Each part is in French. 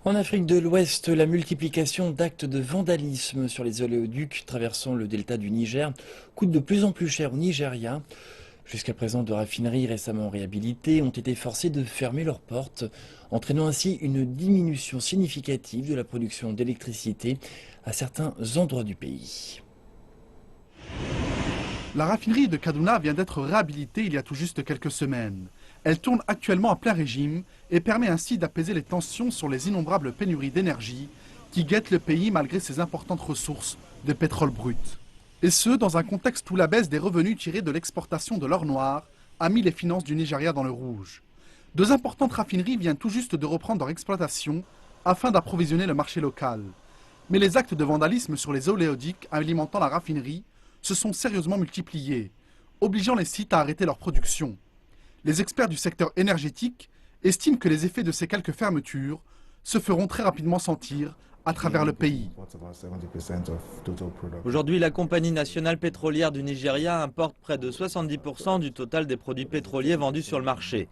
En Afrique de l'Ouest, la multiplication d'actes de vandalisme sur les oléoducs traversant le delta du Niger coûte de plus en plus cher au Nigeria. Jusqu'à présent, deux raffineries récemment réhabilitées ont été forcées de fermer leurs portes, entraînant ainsi une diminution significative de la production d'électricité à certains endroits du pays. La raffinerie de Kaduna vient d'être réhabilitée il y a tout juste quelques semaines. Elle tourne actuellement à plein régime et permet ainsi d'apaiser les tensions sur les innombrables pénuries d'énergie qui guettent le pays malgré ses importantes ressources de pétrole brut. Et ce, dans un contexte où la baisse des revenus tirés de l'exportation de l'or noir a mis les finances du Nigeria dans le rouge. Deux importantes raffineries viennent tout juste de reprendre leur exploitation afin d'approvisionner le marché local. Mais les actes de vandalisme sur les oléoducs alimentant la raffinerie se sont sérieusement multipliés, obligeant les sites à arrêter leur production. Les experts du secteur énergétique estiment que les effets de ces quelques fermetures se feront très rapidement sentir à travers le pays. Aujourd'hui, la compagnie nationale pétrolière du Nigeria importe près de 70% du total des produits pétroliers vendus sur le marché.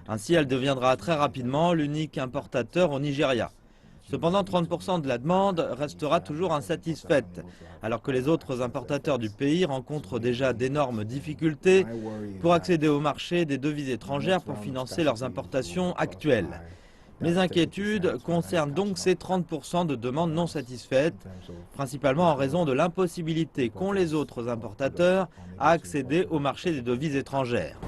Ainsi, elle deviendra très rapidement l'unique importateur au Nigeria. Cependant, 30% de la demande restera toujours insatisfaite, alors que les autres importateurs du pays rencontrent déjà d'énormes difficultés pour accéder au marché des devises étrangères pour financer leurs importations actuelles. Mes inquiétudes concernent donc ces 30% de demandes non satisfaites, principalement en raison de l'impossibilité qu'ont les autres importateurs à accéder au marché des devises étrangères.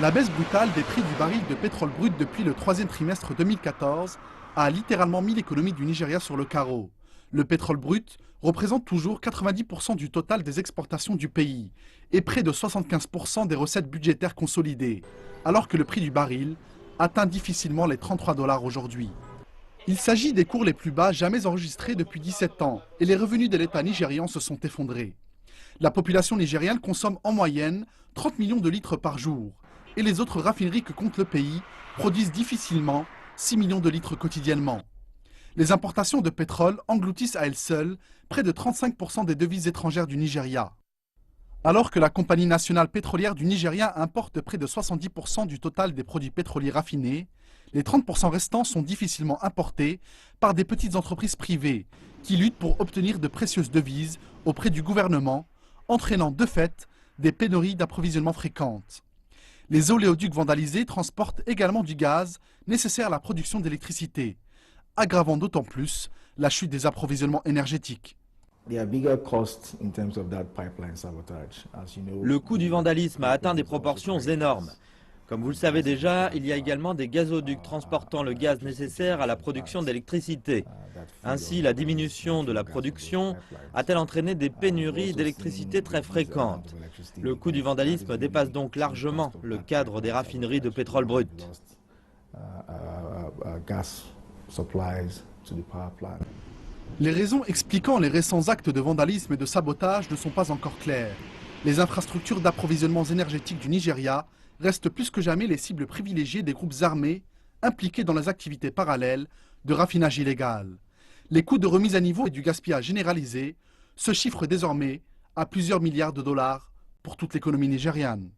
La baisse brutale des prix du baril de pétrole brut depuis le troisième trimestre 2014 a littéralement mis l'économie du Nigeria sur le carreau. Le pétrole brut représente toujours 90% du total des exportations du pays et près de 75% des recettes budgétaires consolidées, alors que le prix du baril atteint difficilement les 33 $ aujourd'hui. Il s'agit des cours les plus bas jamais enregistrés depuis 17 ans et les revenus de l'État nigérian se sont effondrés. La population nigériane consomme en moyenne 30 millions de litres par jour et les autres raffineries que compte le pays produisent difficilement 6 millions de litres quotidiennement. Les importations de pétrole engloutissent à elles seules près de 35% des devises étrangères du Nigeria. Alors que la compagnie nationale pétrolière du Nigeria importe près de 70% du total des produits pétroliers raffinés, les 30% restants sont difficilement importés par des petites entreprises privées qui luttent pour obtenir de précieuses devises auprès du gouvernement, entraînant de fait des pénuries d'approvisionnement fréquentes. Les oléoducs vandalisés transportent également du gaz nécessaire à la production d'électricité, aggravant d'autant plus la chute des approvisionnements énergétiques. Le coût du vandalisme a atteint des proportions énormes. Comme vous le savez déjà, il y a également des gazoducs transportant le gaz nécessaire à la production d'électricité. Ainsi, la diminution de la production a-t-elle entraîné des pénuries d'électricité très fréquentes. Le coût du vandalisme dépasse donc largement le cadre des raffineries de pétrole brut. Les raisons expliquant les récents actes de vandalisme et de sabotage ne sont pas encore claires. Les infrastructures d'approvisionnement énergétique du Nigeria restent plus que jamais les cibles privilégiées des groupes armés impliqués dans les activités parallèles de raffinage illégal. Les coûts de remise à niveau et du gaspillage généralisé se chiffrent désormais à plusieurs milliards de dollars pour toute l'économie nigériane.